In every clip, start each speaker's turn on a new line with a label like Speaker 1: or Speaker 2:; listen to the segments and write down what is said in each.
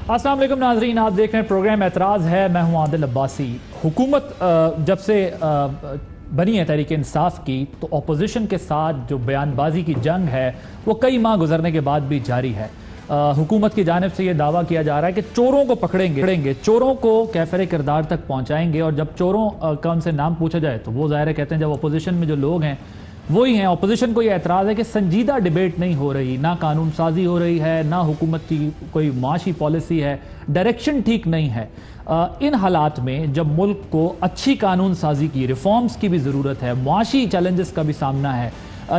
Speaker 1: السلام علیکم ناظرین، آپ دیکھ رہے ہیں پروگرام اعتراض ہے۔ میں ہوں عادل عباسی۔ حکومت جب سے بنی ہے تحریک انصاف کی تو اپوزیشن کے ساتھ جو بیان بازی کی جنگ ہے وہ کئی ماہ گزرنے کے بعد بھی جاری ہے۔ حکومت کی جانب سے یہ دعویٰ کیا جا رہا ہے کہ چوروں کو پکڑیں گے، چوروں کو کیفر کردار تک پہنچائیں گے، اور جب چوروں کا ان سے نام پوچھا جائے تو وہ ظاہر ہے کہتے ہیں جب اپوزیشن میں جو لوگ ہیں وہی ہیں۔ اپوزیشن کو یہ اعتراض ہے کہ سنجیدہ ڈیبیٹ نہیں ہو رہی، نہ قانون سازی ہو رہی ہے، نہ حکومت کی کوئی معاشی پالیسی ہے، ڈائریکشن ٹھیک نہیں ہے۔ ان حالات میں جب ملک کو اچھی قانون سازی کی، ریفارمز کی بھی ضرورت ہے، معاشی چیلنجز کا بھی سامنا ہے،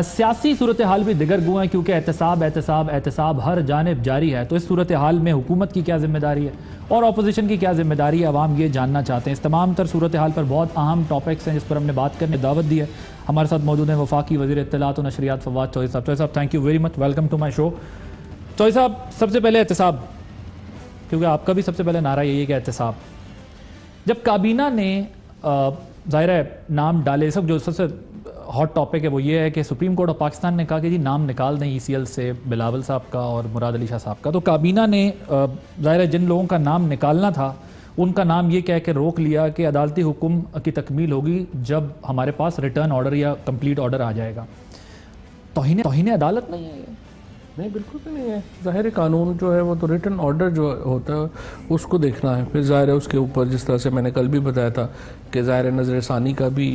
Speaker 1: سیاسی صورتحال بھی دیگر گو ہیں کیونکہ احتساب ہر جانب جاری ہے، تو اس صورتحال میں حکومت کی کیا ذمہ داری ہے اور اپوزیشن کی کیا ذمہ داری ہے، عوام یہ جاننا چاہتے ہیں۔ اس تمام تر صورتحال پر بہت اہم ٹاپکس ہیں جس پر ہم نے بات کرنے دعوت دی ہے۔ ہمارے ساتھ موجود ہیں وفاقی وزیر اطلاعات و نشریات فواد چوہدری صاحب۔ چوہدری صاحب thank you very much, welcome to my show. Chaudhry صاحب سب سے پہلے احتساب، کیونکہ آپ کا بھی سب سے پہلے نعرہ یہی ہے کہ احتساب۔ جب کابینہ نے ظاہر ہے نام ڈالے، جو سب سے ہاٹ ٹاپک ہے وہ یہ ہے کہ سپریم کورٹ آف پاکستان نے کہا کہ جی نام نکال دیں ای سی ایل سے بلاول صاحب کا اور مراد علی شاہ صاحب کا، تو کابینہ نے ظاہر ہے جن لوگوں کا نام نکالنا تھا ان کا نام یہ کہہ کے روک لیا کہ عدالتی حکم کی تکمیل ہوگی جب ہمارے پاس ریٹرن آرڈر یا کمپلیٹ آرڈر آ جائے گا۔ توہین عدالت نہیں ہے؟
Speaker 2: نہیں، بالکل بھی نہیں ہے۔ ظاہر قانون جو ہے وہ تو ریٹن آرڈر جو ہوتا ہے اس کو دیکھنا ہے، پھر ظاہر ہے اس کے اوپر جس طرح سے میں نے کل بھی بتایا تھا کہ ظاہر نظر ثانی کا بھی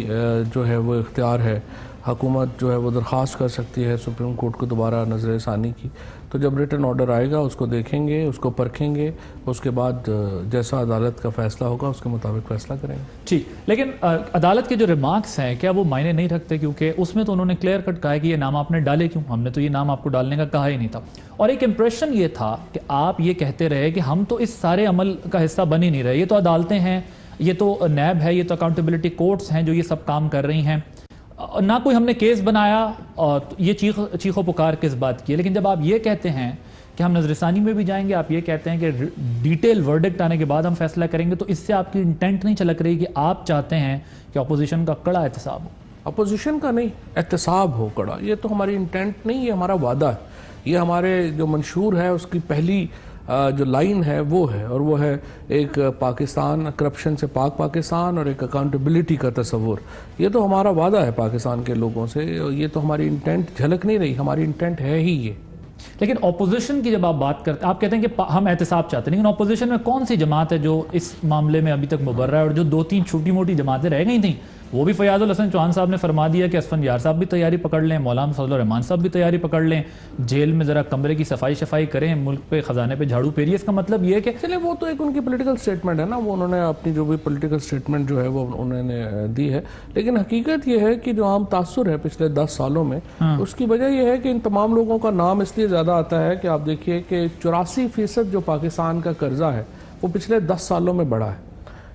Speaker 2: جو ہے وہ اختیار ہے، حکومت جو ہے وہ درخواست کر سکتی ہے سپریم کورٹ کو دوبارہ نظر ثانی کی، تو جب ریٹن آرڈر آئے گا اس کو دیکھیں گے، اس کو پرکھیں گے، اس کے بعد جیسا عدالت کا فیصلہ ہوگا اس کے مطابق فیصلہ کریں گے۔
Speaker 1: ٹھیک، لیکن عدالت کے جو ریمارکس ہیں کیا وہ معنی نہیں رکھتے؟ کیونکہ اس میں تو انہوں نے کلیئر کٹ کہا ہے کہ یہ نام آپ نے ڈالے کیوں، ہم نے تو یہ نام آپ کو ڈالنے کا کہا ہی نہیں تھا، اور ایک امپریشن یہ تھا کہ آپ یہ کہتے رہے کہ ہم تو اس سارے عمل کا حصہ بن ہی نہیں رہے، یہ تو عدالتیں ہیں، یہ تو نیب ہے، یہ تو اکاؤنٹیبلٹی کورٹس ہیں جو یہ سب کام کر رہی ہیں، نہ کوئی ہم نے کیس بنایا، اور یہ چیخ و پکار کس بات کی ہے۔ لیکن جب آپ یہ کہتے ہیں کہ ہم نظر ثانی میں بھی جائیں گے، آپ یہ کہتے ہیں کہ ڈیٹیل ورڈکٹ آنے کے بعد ہم فیصلہ کریں گے، تو اس سے آپ کی انٹینٹ نہیں جھلک رہی کہ آپ چاہتے ہیں کہ اپوزیشن کا کڑا احتساب ہو؟
Speaker 2: اپوزیشن کا نہیں، احتساب ہو کڑا، یہ تو ہماری انٹینٹ نہیں، یہ ہمارا وعدہ ہے، یہ ہمارے جو منشور ہے اس کی پہلی جو لائن ہے وہ ہے، اور وہ ہے ایک پاکستان کرپشن سے پاک پاکستان اور ایک اکاؤنٹیبلٹی کا تصور۔ یہ تو ہمارا وعدہ ہے پاکستان کے لوگوں سے، یہ تو ہماری انٹینٹ جھلک نہیں رہی، ہماری انٹینٹ ہے ہی یہ۔
Speaker 1: لیکن اپوزیشن کی جب آپ بات کرتے ہیں، آپ کہتے ہیں کہ ہم احتساب چاہتے ہیں، لیکن اپوزیشن میں کون سی جماعت ہے جو اس معاملے میں ابھی تک مبرہ ہے، اور جو دو تین چھوٹی موٹی جماعتیں رہ گئی تھیں وہ بھی فیاض الحسن چوہان صاحب نے فرما دیا کہ اسفندیار صاحب بھی تیاری پکڑ لیں، مولانا فضل الرحمان صاحب بھی تیاری پکڑ لیں، جیل میں ذرا کمرے کی صفائی کریں، ملک پہ خزانے پہ جھاڑو پھیریے۔ اس کا مطلب یہ ہے کہ
Speaker 2: چلے وہ تو ایک ان کی پولیٹیکل سٹیٹمنٹ ہے نا، وہ انہوں نے اپنی جو بھی پولیٹیکل سٹیٹمنٹ جو ہے وہ انہوں نے دی ہے، لیکن حقیقت یہ ہے کہ جو عام تاثر ہے پچھلے 10 سالوں میں، اس کی وجہ یہ ہے کہ ان تمام لوگوں کا نام اس لیے زیادہ آتا ہے کہ آپ دیکھیے کہ 84% جو پاکستان کا قرضہ ہے وہ پچھلے 10 سالوں میں بڑھا ہے۔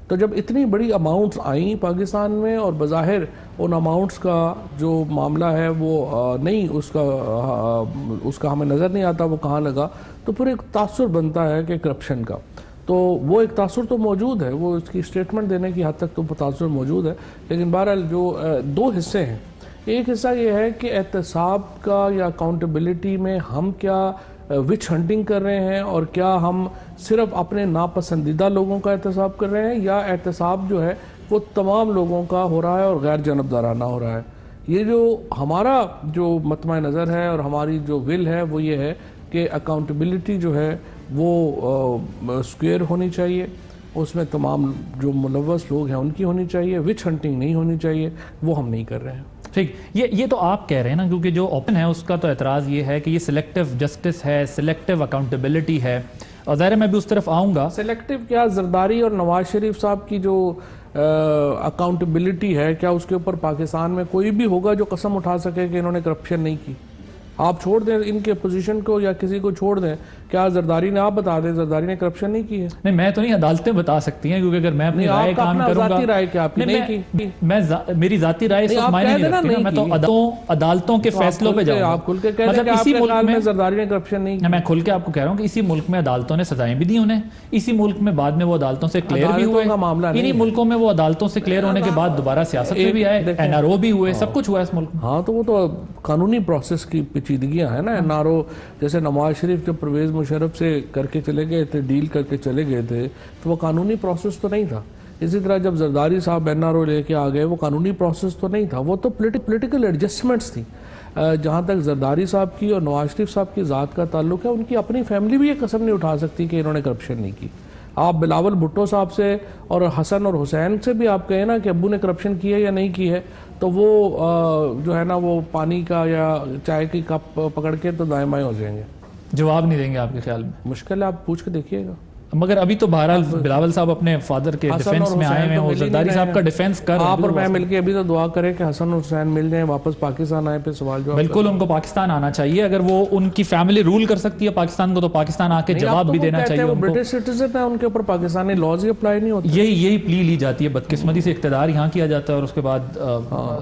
Speaker 2: تو جب اتنی بڑی اماؤنٹس آئیں پاکستان میں، اور بظاہر ان اماؤنٹس کا جو معاملہ ہے وہ نہیں، اس کا ہمیں نظر نہیں آتا وہ کہاں لگا، تو پھر ایک تاثر بنتا ہے کہ کرپشن کا، تو وہ ایک تاثر تو موجود ہے، وہ اس کی اسٹیٹمنٹ دینے کی حد تک تو تاثر موجود ہے، لیکن بہرحال جو دو حصے ہیں، ایک حصہ یہ ہے کہ احتساب کا یا اکاؤنٹیبلٹی میں ہم کیا وچ ہنٹنگ کر رہے ہیں، اور کیا ہم صرف اپنے ناپسندیدہ لوگوں کا احتساب کر رہے ہیں، یا احتساب جو ہے وہ تمام لوگوں کا ہو رہا ہے اور غیر جانبدارانہ ہو رہا ہے۔ یہ جو ہمارا جو مطمع نظر ہے اور ہماری جو ول ہے وہ یہ ہے کہ اکاؤنٹیبلٹی جو ہے وہ سکوئر ہونی چاہیے، اس میں تمام جو ملوث لوگ ہیں ان کی ہونی چاہیے، وچ ہنٹنگ نہیں ہونی چاہیے، وہ ہم نہیں کر رہے ہیں۔
Speaker 1: ٹھیک، یہ تو آپ کہہ رہے ہیں نا، کیونکہ جو اوپن ہے اس کا تو اعتراض یہ ہے کہ یہ سلیکٹیو جسٹس ہے، سلیکٹیو اکاؤنٹیبلٹی ہے، اور ظاہر میں بھی اس طرف آؤں گا۔
Speaker 2: سلیکٹیو کیا، زرداری اور نواز شریف صاحب کی جو اکاؤنٹیبلٹی ہے، کیا اس کے اوپر پاکستان میں کوئی بھی ہوگا جو قسم اٹھا سکے کہ انہوں نے کرپشن نہیں کی؟ آپ چھوڑ دیں ان کے پوزیشن کو یا کسی کو چھوڑ دیں، کیا زرداری نے، آپ بتا دیں زرداری نے کرپشن نہیں کی ہے؟
Speaker 1: نہیں، میں تو نہیں، عدالتیں بتا سکتی ہیں، کیونکہ اگر میں اپنی رائے کام کروں گا،
Speaker 2: ذاتی رائے کیا آپ کی نہیں کی،
Speaker 1: میری ذاتی رائے اس وقت معنی نہیں رکھتی نا، میں تو عدالتوں کے فیصلوں پہ جاؤں گا۔
Speaker 2: آپ کھل کے کہہ رہے ہیں کہ آپ کے خیال میں زرداری نے کرپشن نہیں کی؟
Speaker 1: میں کھل کے آپ کو کہہ رہا ہوں کہ اسی ملک میں عدالتوں نے سزائیں بھی دی انہیں، اسی ملک میں بعد میں وہ عدالتوں سے کلیئر بھی ہوئے، انہی ملکوں میں وہ عدالتوں سے کلیئر ہونے کے بعد دوبارہ سیاست میں بھی آئے، NRO بھی ہوئے، سب کچھ ہوا اس ملک میں۔
Speaker 2: ہاں، تو وہ تو قانونی پروسیس کی پیچیدگیاں ہیں نا NRO، جیسے نواز شریف جب پرویز مشرف سے کر کے چلے گئے تھے، ڈیل کر کے چلے گئے تھے، تو وہ قانونی پروسیس تو نہیں تھا. اسی طرح جب زرداری صاحب NRO لے کے آ گئے، وہ قانونی پروسیس تو نہیں تھا، وہ تو پولیٹیکل ایڈجسٹمنٹس تھی. جہاں تک زرداری صاحب کی اور نواز شریف صاحب کی ذات کا تعلق ہے، ان کی اپنی فیملی بھی یہ قسم نہیں اٹھا سکتی کہ انہوں نے کرپشن نہیں کی. آپ بلاول بھٹو صاحب سے اور حسن اور حسین سے بھی آپ کہیں نا کہ ابو نے کرپشن کی ہے یا نہیں کی ہے، تو وہ جو ہے نا وہ پانی کا یا چائے کی کپ پکڑ کے تو دائیں بائیں ہو جائیں گے،
Speaker 1: جواب نہیں دیں گے آپ کے خیال میں.
Speaker 2: مشکل ہے، آپ پوچھ کے دیکھیے گا.
Speaker 1: مگر ابھی تو بہرحال بلاول صاحب اپنے فادر کے ڈیفنس میں آئے ہیں، وہ زرداری صاحب کا ڈیفنس کر رہے ہیں.
Speaker 2: آپ اور میں مل کے ابھی تو دعا کریں کہ حسن اور حسین مل جائیں، واپس پاکستان آئے، پہ سوال جواب.
Speaker 1: بالکل ان کو پاکستان آنا چاہیے. اگر وہ ان کی فیملی رول کر سکتی ہے پاکستان کو، تو پاکستان آ کے جواب بھی دینا چاہیے.
Speaker 2: وہ برٹش سٹیزن ہیں، ان کے اوپر پاکستانی لاز ہی اپلائی نہیں ہوتے.
Speaker 1: یہی پلی لی جاتی ہے، بدقسمتی سے اقتدار یہاں کیا جاتا ہے اور اس کے بعد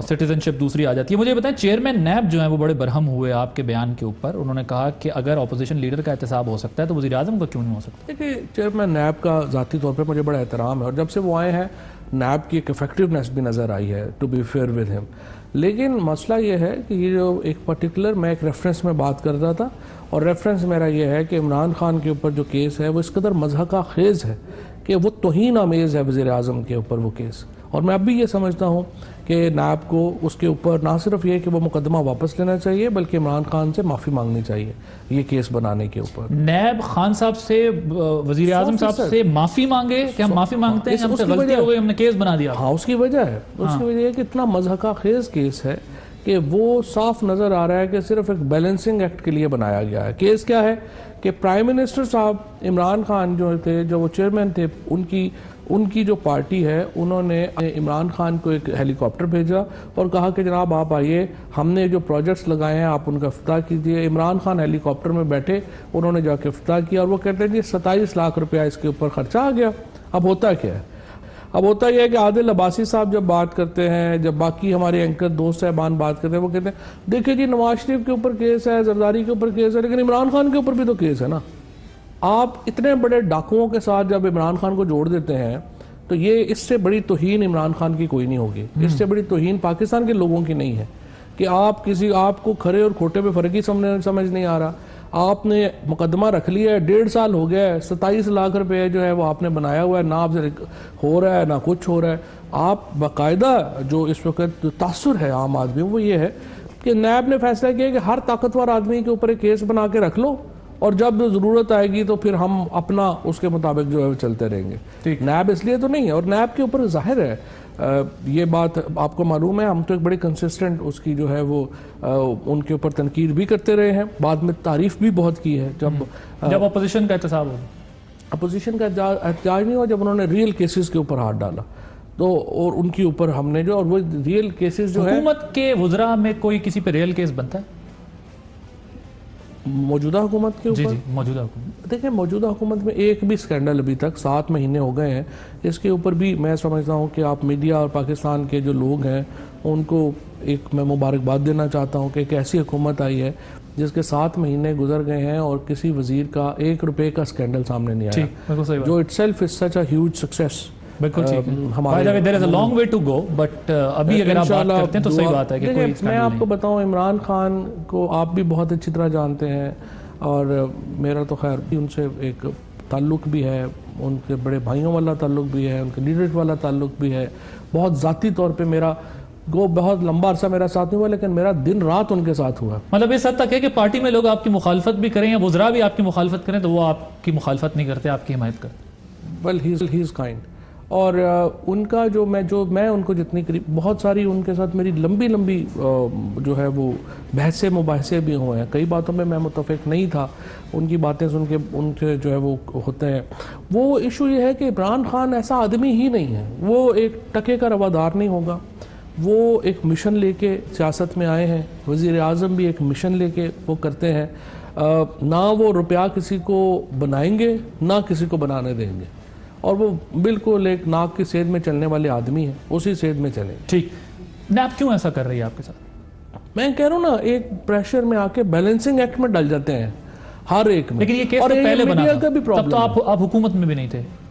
Speaker 1: سٹیزن شپ دوسری آ جاتی ہے. مجھے بتائیں، چیئرمین نیب جو ہیں وہ بڑے برہم ہوئے آپ کے بیان کے اوپر. انہوں نے کہا کہ اگر اپوزیشن لیڈر کا احتساب ہو سکتا ہے تو وزیر اعظم کا کیوں نہیں ہو سکتا؟
Speaker 2: دیکھیے، چیئرمین نیب کا ذاتی طور پہ مجھے بڑا احترام ہے، اور جب سے وہ آئے ہیں نیب کی ایک افیکٹونیس بھی نظر آئی ہے، ٹو بی فیئر ود ہم. لیکن مسئلہ یہ ہے کہ یہ جو ایک پرٹیکولر میں ایک ریفرنس میں بات کر رہا تھا، اور ریفرنس میرا یہ ہے کہ عمران خان کے اوپر جو کیس ہے وہ اس قدر مضحکہ خیز ہے کہ وہ توہین آمیز ہے وزیر اعظم کے اوپر وہ کیس. اور میں اب بھی یہ سمجھتا ہوں کہ نیب کو اس کے اوپر نہ صرف یہ کہ وہ مقدمہ واپس لینا چاہیے، بلکہ عمران خان سے معافی مانگنی چاہیے یہ کیس بنانے کے اوپر.
Speaker 1: نیب خان صاحب سے، وزیر اعظم صاحب سے معافی مانگے کہ ہم معافی مانگتے ہیں، ہم سے غلطی ہو گئی، ہم نے کیس بنا دیا.
Speaker 2: ہاں، اس کی وجہ ہے، اس کی وجہ ہے کہ اتنا مضحکہ خیز کیس ہے کہ وہ صاف نظر آ رہا ہے کہ صرف ایک بیلنسنگ ایکٹ کے لیے بنایا گیا ہے. کیس کیا ہے کہ پرائم منسٹر صاحب عمران خان جو تھے، جو وہ چیئرمین تھے، ان کی جو پارٹی ہے، انہوں نے عمران خان کو ایک ہیلی کاپٹر بھیجا اور کہا کہ جناب آپ آئیے، ہم نے جو پروجیکٹس لگائے ہیں آپ ان کا افتتاح کیجیے. عمران خان ہیلی کاپٹر میں بیٹھے، انہوں نے جا کے افتتاح کیا، اور وہ کہتے ہیں جی 27 لاکھ روپیہ اس کے اوپر خرچہ آ گیا. اب ہوتا کیا ہے؟ اب ہوتا یہ ہے کہ عادل عباسی صاحب جب بات کرتے ہیں، جب باقی ہمارے اینکر دوست صاحبان بات کرتے ہیں، وہ کہتے ہیں دیکھیں جی نواز شریف کے اوپر کیس ہے، زرداری کے اوپر کیس ہے، لیکن عمران خان کے اوپر بھی تو کیس ہے نا. آپ اتنے بڑے ڈاکوؤں کے ساتھ جب عمران خان کو جوڑ دیتے ہیں تو یہ اس سے بڑی توہین عمران خان کی کوئی نہیں ہوگی، اس سے بڑی توہین پاکستان کے لوگوں کی نہیں ہے کہ آپ کو کھرے اور کھوٹے پہ فرق ہی سمجھ نہیں آ رہا. آپ نے مقدمہ رکھ لیا ہے، 1.5 سال ہو گیا ہے، 27 لاکھ روپے جو ہے وہ آپ نے بنایا ہوا ہے، نہ آپ سے ہو رہا ہے نہ کچھ ہو رہا ہے. آپ باقاعدہ جو اس وقت تاثر ہے عام آدمی وہ یہ ہے کہ نیب نے فیصلہ کیا کہ ہر طاقتور آدمی کے اوپر ایک کیس بنا کے رکھ لو، اور جب ضرورت آئے گی تو پھر ہم اپنا اس کے مطابق جو ہے چلتے رہیں گے. نیب اس لیے تو نہیں ہے، اور نیب کے اوپر ظاہر ہے یہ بات آپ کو معلوم ہے، ہم تو ایک بڑی کنسسٹنٹ اس کی جو ہے وہ ان کے اوپر تنقید بھی کرتے رہے ہیں، بعد میں تعریف بھی بہت کی ہے.
Speaker 1: جب اپوزیشن کا احتساب ہو،
Speaker 2: اپوزیشن کا احتجاج نہیں ہوا، جب انہوں نے ریئل کیسز کے اوپر ہاتھ ڈالا تو، اور ان کے اوپر ہم نے جو، اور وہ ریئل کیسز جو ہے،
Speaker 1: حکومت کے وزراء میں کوئی کسی پہ ریئل کیس بنتا ہے
Speaker 2: موجودہ حکومت کے اوپر؟
Speaker 1: جی موجودہ حکومت.
Speaker 2: دیکھیں موجودہ حکومت میں ایک بھی سکینڈل ابھی تک 7 مہینے ہو گئے ہیں، اس کے اوپر بھی میں سمجھتا ہوں کہ آپ میڈیا اور پاکستان کے جو لوگ ہیں ان کو ایک میں مبارکباد دینا چاہتا ہوں کہ ایک ایسی حکومت آئی ہے جس کے 7 مہینے گزر گئے ہیں اور کسی وزیر کا 1 روپے کا سکینڈل سامنے نہیں آیا، جو it self is such a huge success.
Speaker 1: بالکل ٹھیک ہے. There is a long way to go, but ابھی اگر آپ بات کرتے ہیں تو صحیح بات ہے کہ کوئی
Speaker 2: میں آپ کو بتاؤں، عمران خان کو آپ بھی بہت اچھی طرح جانتے ہیں، اور میرا تو خیر ان سے ایک تعلق بھی ہے، ان کے بڑے بھائیوں والا تعلق بھی ہے، ان کے لیڈرشپ والا تعلق بھی ہے. بہت ذاتی طور پہ میرا بہت لمبا عرصہ میرا ساتھ نہیں ہوا، لیکن میرا دن رات ان کے ساتھ ہوا.
Speaker 1: مطلب اس حد تک ہے کہ پارٹی میں لوگ آپ کی مخالفت بھی کریں یا وزراء بھی آپ کی مخالفت کریں تو وہ آپ کی مخالفت نہیں کرتے، آپ کی حمایت کرتے.
Speaker 2: Well, he is kind. اور ان کا جو میں ان کو جتنی قریب، بہت ساری ان کے ساتھ میری لمبی جو ہے وہ بحثیں مباحثے بھی ہوئے ہیں. کئی باتوں میں متفق نہیں تھا، ان کی باتیں سن کے ان سے جو ہے وہ ہوتے ہیں. وہ ایشو یہ ہے کہ عمران خان ایسا آدمی ہی نہیں ہے، وہ ایک ٹکے کا روادار نہیں ہوگا. وہ ایک مشن لے کے سیاست میں آئے ہیں، وزیر اعظم بھی ایک مشن لے کے وہ کرتے ہیں. نہ وہ روپیہ کسی کو بنائیں گے نہ کسی کو بنانے دیں گے، اور وہ بالکل ایک ناک کی سید میں چلنے والے آدمی ہیں، اسی سید میں چلیں.
Speaker 1: ٹھیک. نیب کیوں ایسا کر رہی ہے آپ کے ساتھ؟
Speaker 2: میں کہہ رہا ہوں نا، ایک پریشر میں آ کے بیلنسنگ ایکٹ میں ڈل جاتے ہیں ہر ایک میں.
Speaker 1: لیکن یہ کیس تو پہلے بنا تھا، تب تو آپ حکومت میں بھی نہیں تھے.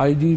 Speaker 2: IG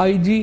Speaker 2: IG,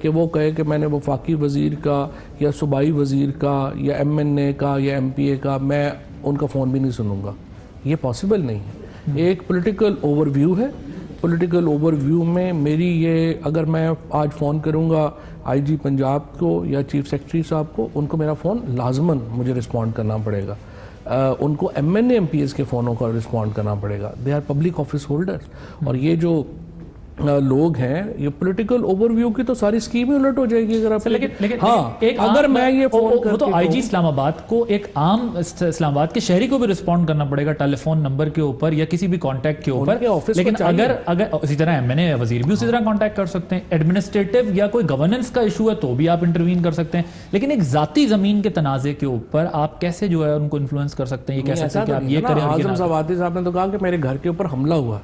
Speaker 2: کہ وہ کہے کہ میں نے وفاقی وزیر کا یا صوبائی وزیر کا یا ایم این اے کا یا ایم پی اے کا میں ان کا فون بھی نہیں سنوں گا. یہ پاسبل نہیں ہے. ایک پولیٹیکل اوور ویو ہے. پولیٹیکل اوور ویو میں میری یہ, اگر میں آج فون کروں گا آئی جی پنجاب کو یا چیف سیکرٹری صاحب کو, ان کو میرا فون لازماً مجھے رسپونڈ کرنا پڑے گا. ان کو M N A M P S کے فونوں کا رسپونڈ کرنا پڑے گا. They are public office holders. اور یہ جو لوگ ہیں, یہ پولیٹیکل اوور ویو کی تو ساری اسکیم ہی الٹ ہو جائے گی اگر آپ.
Speaker 1: لیکن
Speaker 2: ہاں, اگر میں یہ فون کر
Speaker 1: تو آئی جی اسلام آباد کو, ایک عام اسلام آباد کے شہری کو بھی رسپونڈ کرنا پڑے گا ٹیلی فون نمبر کے اوپر یا کسی بھی کانٹیکٹ کے اوپر. لیکن اگر اسی طرح ایم این اے وزیر بھی اسی طرح کانٹیکٹ کر سکتے ہیں. ایڈمنسٹریٹو یا کوئی گورننس کا ایشو ہے تو بھی آپ انٹروین کر سکتے ہیں. لیکن ایک ذاتی زمین کے تنازع کے اوپر آپ کیسے جو ہے ان کو انفلوئنس کر سکتے ہیں؟ یہ کہہ سکتے ہیں کہ آپ یہ کریں.
Speaker 2: اعظم سوادی صاحب نے تو کہا کہ میرے گھر کے اوپر حملہ ہوا,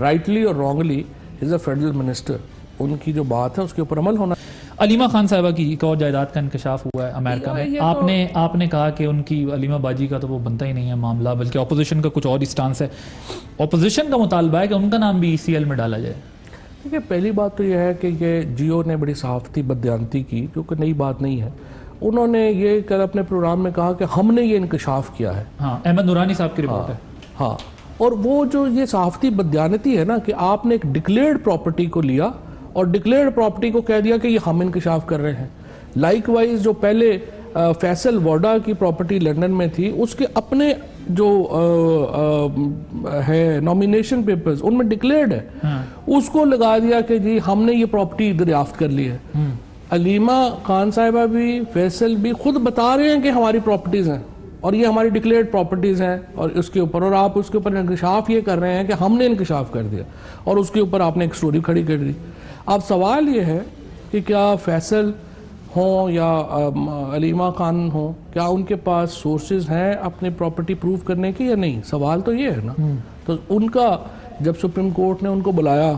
Speaker 2: رائٹلی اور رانگلی از اے فیڈرل منسٹر. ان کی جو بات ہے اس کے اوپر عمل ہونا.
Speaker 1: علیمہ خان صاحبہ کی ایک اور جائیداد کا انکشاف ہوا ہے امریکہ میں. آپ نے کہا کہ ان کی علیمہ باجی کا تو وہ بنتا ہی نہیں ہے معاملہ, بلکہ اپوزیشن کا کچھ اور ہی سٹانس ہے. اپوزیشن کا مطالبہ ہے کہ ان کا نام بھی ای سی ایل میں ڈالا جائے.
Speaker 2: دیکھیے, پہلی بات تو یہ ہے کہ یہ جیو نے بڑی صحافتی بددیانتی کی, جو کہ نئی بات نہیں ہے. انہوں نے یہ کل اپنے پروگرام میں کہا کہ ہم نے یہ انکشاف کیا ہے.
Speaker 1: ہاں, احمد نورانی صاحب کی رپورٹ ہے.
Speaker 2: ہاں, اور وہ جو یہ صحافتی بددیانتی ہے نا, کہ آپ نے ایک ڈکلیئرڈ پراپرٹی کو لیا اور ڈکلیئرڈ پراپرٹی کو کہہ دیا کہ یہ ہم انکشاف کر رہے ہیں. لائک وائز جو پہلے فیصل ووڈا کی پراپرٹی لنڈن میں تھی, اس کے اپنے جو ہے نامینیشن پیپرز ان میں ڈکلیئرڈ ہے, اس کو لگا دیا کہ جی ہم نے یہ پراپرٹی دریافت کر لی ہے. علیمہ خان صاحبہ بھی, فیصل بھی خود بتا رہے ہیں کہ ہماری پراپرٹیز ہیں اور یہ ہماری ڈکلیئرڈ پراپرٹیز ہیں, اور اس کے اوپر, اور آپ اس کے اوپر انکشاف یہ کر رہے ہیں کہ ہم نے انکشاف کر دیا, اور اس کے اوپر آپ نے ایک سٹوری کھڑی کر دی. اب سوال یہ ہے کہ کیا فیصل ہوں یا علیمہ خان ہوں, کیا ان کے پاس سورسز ہیں اپنی پراپرٹی پروو کرنے کی یا نہیں؟ سوال تو یہ ہے نا. تو ان کا جب سپریم کورٹ نے ان کو بلایا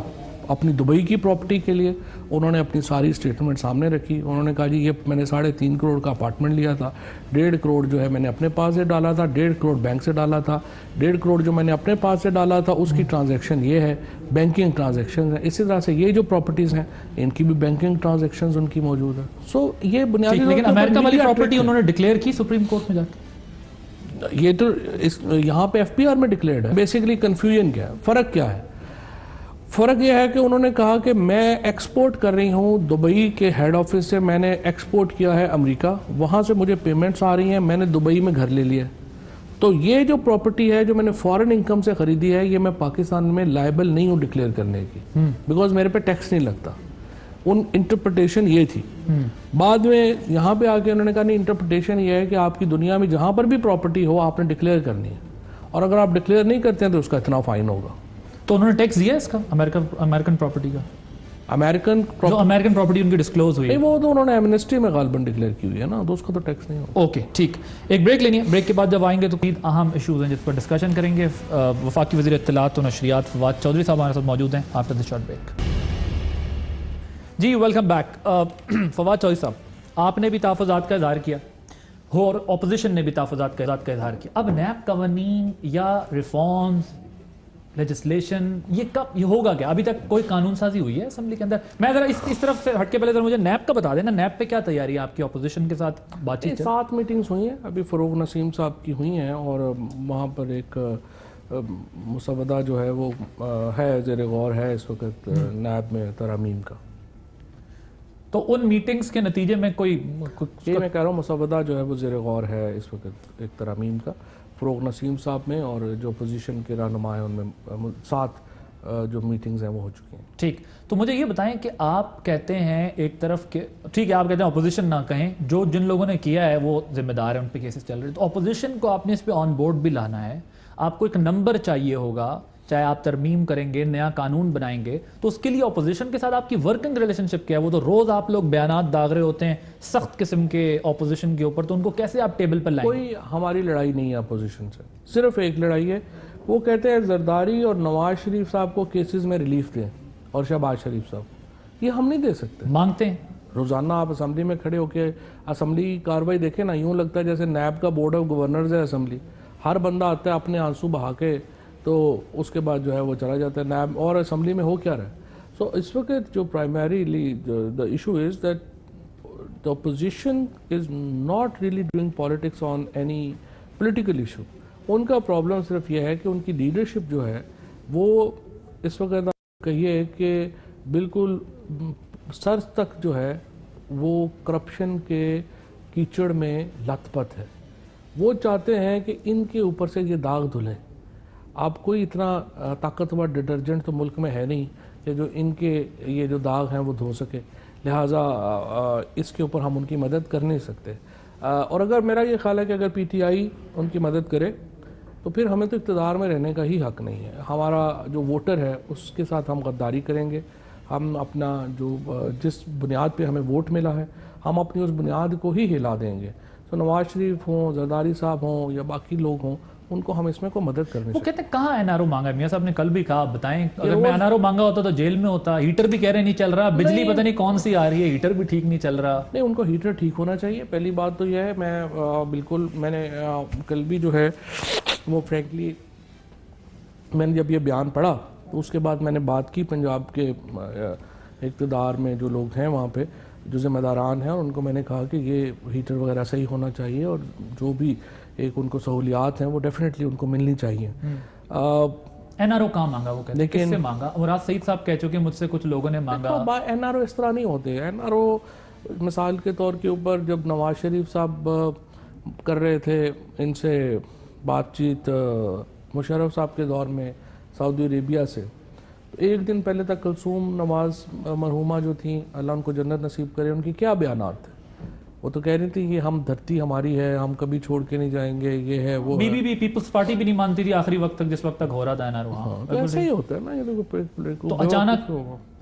Speaker 2: اپنی دبئی کی پراپرٹی کے لیے, انہوں نے اپنی ساری اسٹیٹمنٹ سامنے رکھی. انہوں نے کہا جی یہ میں نے 3.5 کروڑ کا اپارٹمنٹ لیا تھا, 1.5 کروڑ جو ہے میں نے اپنے پاس سے ڈالا تھا, 1.5 کروڑ بینک سے ڈالا تھا, 1.5 کروڑ جو میں نے اپنے پاس سے ڈالا تھا اس کی ٹرانزیکشن یہ ہے, بینکنگ ٹرانزیکشن ہیں. اسی طرح سے یہ جو پراپرٹیز ہیں ان کی بھی بینکنگ ٹرانزیکشنز ان کی موجود ہیں. سو یہ بنیادی.
Speaker 1: لیکن امریکہ والی پراپرٹی انہوں نے ڈکلیئر کی سپریم کورٹ میں جا کے.
Speaker 2: یہ تو یہاں پہ ایف پی آر میں ڈکلیئرڈ ہے. بیسیکلی کنفیوژن کیا ہے, فرق کیا ہے؟ فرق یہ ہے کہ انہوں نے کہا کہ میں ایکسپورٹ کر رہی ہوں دبئی کے ہیڈ آفس سے, میں نے ایکسپورٹ کیا ہے امریکہ, وہاں سے مجھے پیمنٹس آ رہی ہیں, میں نے دبئی میں گھر لے لیا. تو یہ جو پراپرٹی ہے جو میں نے فارن انکم سے خریدی ہے, یہ میں پاکستان میں لائبل نہیں ہوں ڈکلیئر کرنے کی, بیکاز میرے پہ ٹیکس نہیں لگتا. ان انٹرپریٹیشن یہ تھی. بعد میں یہاں پہ آ کے انہوں نے کہا نہیں, انٹرپریٹیشن یہ ہے کہ آپ کی دنیا میں جہاں پر بھی پراپرٹی ہو آپ نے ڈکلیئر کرنی ہے, اور اگر آپ ڈکلیئر نہیں کرتے ہیں تو اس کا اتنا فائن ہوگا.
Speaker 1: تو انہوں نے ٹیکس دیا اس کا امریکن پراپرٹی کا؟
Speaker 2: امریکن
Speaker 1: پراپرٹی ان کی ڈسکلوز ہوئی ہے
Speaker 2: وہ تو انہوں نے ایمنسٹی میں غالباً ڈکلیئر کی ہوئی ہے نا, تو اس کا تو ٹیکس نہیں ہوگا.
Speaker 1: اوکے ٹھیک, ایک بریک لینی ہے. بریک کے بعد جب آئیں گے تو کچھ اہم ایشوز ہیں جس پر ڈسکشن کریں گے. وفاقی وزیر اطلاعات و نشریات فواد چودھری صاحب ہمارے ساتھ موجود ہیں آفٹر دی شارٹ بریک. جی ویلکم بیک. فواد چودھری صاحب, آپ نے بھی تحفظات کا اظہار کیا اور اپوزیشن نے بھی تحفظات کا اظہار کیا. اب نیب قوانین یا ریفارمز لیجسلیشن یہ کب یہ ہوگا کیا؟ ابھی تک کوئی قانون سازی ہوئی ہے اسمبلی کے اندر؟ میں ذرا اس طرف سے ہٹ کے پہلے ذرا مجھے نیب کا بتا دینا, نیب پہ کیا تیاری ہے آپ کی اپوزیشن کے ساتھ بات چیت؟
Speaker 2: 7 میٹنگز ہوئی ہیں ابھی, فروغ نسیم صاحب کی ہوئی ہیں, اور وہاں پر ایک مسودہ جو ہے وہ ہے زیر غور ہے اس وقت نیب میں ترامیم کا.
Speaker 1: تو ان میٹنگز کے نتیجے میں کوئی
Speaker 2: یہ میں کہہ رہا ہوں مسودہ جو ہے وہ زیر غور ہے اس وقت ایک ترامیم کا, فروغ نسیم صاحب میں, اور جو اپوزیشن کے رہنما ہیں ان میں 7 جو میٹنگز ہیں وہ ہو چکی ہیں.
Speaker 1: ٹھیک, تو مجھے یہ بتائیں کہ آپ کہتے ہیں ایک طرف کہ ٹھیک ہے آپ کہتے ہیں اپوزیشن نہ کہیں, جو جن لوگوں نے کیا ہے وہ ذمہ دار ہیں, ان پہ کیسز چل رہے ہیں, تو اپوزیشن کو آپ نے اس پہ آن بورڈ بھی لانا ہے. آپ کو ایک نمبر چاہیے ہوگا, چاہے آپ ترمیم کریں گے, نیا قانون بنائیں گے, تو اس کے لیے اپوزیشن کے ساتھ آپ کی ورکنگ ریلیشن شپ کیا ہے؟ وہ تو روز آپ لوگ بیانات داغ رہے ہوتے ہیں سخت قسم کے اپوزیشن کے اوپر, تو ان کو کیسے آپ ٹیبل پر لائیں گے؟
Speaker 2: کوئی ہماری لڑائی نہیں ہے اپوزیشن سے, صرف ایک لڑائی ہے. وہ کہتے ہیں زرداری اور نواز شریف صاحب کو کیسز میں ریلیف دیں, اور شہباز شریف صاحب, یہ ہم نہیں دے سکتے.
Speaker 1: مانگتے ہیں
Speaker 2: روزانہ آپ اسمبلی میں کھڑے ہو کے اسمبلی کاروائی دیکھیں نا, یوں لگتا ہے جیسے نیب کا بورڈ آف گورنرز ہے اسمبلی. ہر بندہ آتا ہے اپنے آنسو بہا کے, تو اس کے بعد جو ہے وہ چلا جاتا ہے نیب, اور اسمبلی میں ہو کیا رہا ہے. سو اس وقت جو primarily the issue is that the opposition is not really doing politics on any political issue. ان کا پرابلم صرف یہ ہے کہ ان کی لیڈرشپ جو ہے وہ اس وقت کہیے کہ بالکل سر تک جو ہے وہ کرپشن کے کیچڑ میں لت پت ہے. وہ چاہتے ہیں کہ ان کے اوپر سے یہ داغ دھلیں. آپ کوئی اتنا طاقتور ڈٹرجنٹ تو ملک میں ہے نہیں کہ جو ان کے یہ جو داغ ہیں وہ دھو سکے, لہٰذا اس کے اوپر ہم ان کی مدد کر نہیں سکتے. اور اگر میرا یہ خیال ہے کہ اگر پی ٹی آئی ان کی مدد کرے تو پھر ہمیں تو اقتدار میں رہنے کا ہی حق نہیں ہے. ہمارا جو ووٹر ہے اس کے ساتھ ہم غداری کریں گے. ہم اپنا جو جس بنیاد پہ ہمیں ووٹ ملا ہے ہم اپنی اس بنیاد کو ہی ہلا دیں گے. تو نواز شریف ہوں, زرداری صاحب ہوں یا باقی لوگ ہوں, ان کو ہم اس میں کوئی مدد کرنے.
Speaker 1: وہ کہتے ہیں کہاں این آر او مانگا؟ میاں صاحب نے کل بھی کہا, آپ بتائیں اگر میں این آر او مانگا ہوتا تو جیل میں ہوتا. ہیٹر بھی کہہ رہے نہیں چل رہا, بجلی پتہ نہیں کون سی آ رہی ہے, ہیٹر بھی ٹھیک نہیں چل رہا.
Speaker 2: نہیں, ان کو ہیٹر ٹھیک ہونا چاہیے. پہلی بات تو یہ ہے, میں نے کل بھی جو ہے وہ فرینکلی میں نے جب یہ بیان پڑھا تو اس کے بعد میں نے بات کی پنجاب کے اقتدار میں جو لوگ ہیں وہاں پہ جو ذمہ داران ہیں, اور ان کو میں نے کہا کہ یہ ہیٹر وغیرہ صحیح ہونا چاہیے اور جو بھی ایک ان کو سہولیات ہیں وہ ڈیفینیٹلی ان کو ملنی چاہیے.
Speaker 1: این آر او کہاں مانگا؟ وہ کہتے ہیں کس سے مانگا؟ مراد سعید صاحب کہہ چکے مجھ سے کچھ لوگوں نے مانگا.
Speaker 2: این آر او اس طرح نہیں ہوتے. این آر او مثال کے طور کے اوپر جب نواز شریف صاحب کر رہے تھے ان سے بات چیت مشرف صاحب کے دور میں سعودی عربیہ سے, ایک دن پہلے تک کلثوم نواز مرحومہ جو تھیں اللہ ان کو جنت نصیب کرے, ان کی کیا بیانات تھے. وہ تو کہہ رہی تھی کہ ہم دھرتی ہماری ہے, ہم کبھی چھوڑ کے نہیں جائیں گے, یہ ہے وہ.
Speaker 1: بی بی بی پیپلز پارٹی بھی نہیں مانتی تھی آخری وقت تک جس وقت تک ہو رہا تھا این آر او.
Speaker 2: ایسا ہی ہوتا ہے نا, یہ
Speaker 1: تو اچانک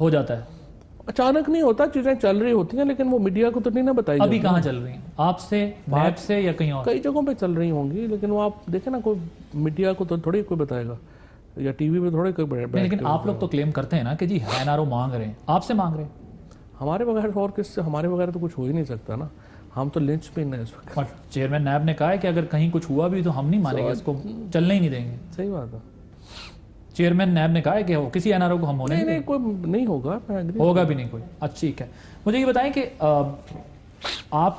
Speaker 1: ہو جاتا ہے.
Speaker 2: اچانک نہیں ہوتا, چیزیں چل رہی ہوتی ہیں لیکن وہ میڈیا کو تو نہیں نہ بتائی.
Speaker 1: ابھی کہاں چل رہی ہیں؟ آپ سے, نیب سے یا کہیں اور؟
Speaker 2: کئی جگہوں پہ چل رہی ہوں گی لیکن وہ آپ دیکھیں نا, کوئی میڈیا کو تو تھوڑی کوئی بتائے گا یا ٹی وی پہ تھوڑے کوئی.
Speaker 1: لیکن آپ لوگ تو کلیم کرتے ہیں نا کہ جی این آر او مانگ رہے ہیں, آپ سے مانگ رہے ہیں.
Speaker 2: ہمارے بغیر اور کس سے؟ ہمارے بغیر تو کچھ ہو ہی نہیں سکتا نا, ہم تو لنچ پن ہیں اس وقت.
Speaker 1: اور چیئرمین نیب نے کہا ہے کہ اگر کہیں کچھ ہوا بھی تو ہم نہیں مانیں گے, اس کو چلنے ہی نہیں دیں گے.
Speaker 2: صحیح بات ہے.
Speaker 1: چیئرمین نیب نے کہا ہے کہ کسی این آر او کو ہم ہونے
Speaker 2: نہیں, کوئی نہیں ہوگا,
Speaker 1: ہوگا بھی نہیں کوئی. اچھا ٹھیک ہے. مجھے یہ بتائیں کہ آپ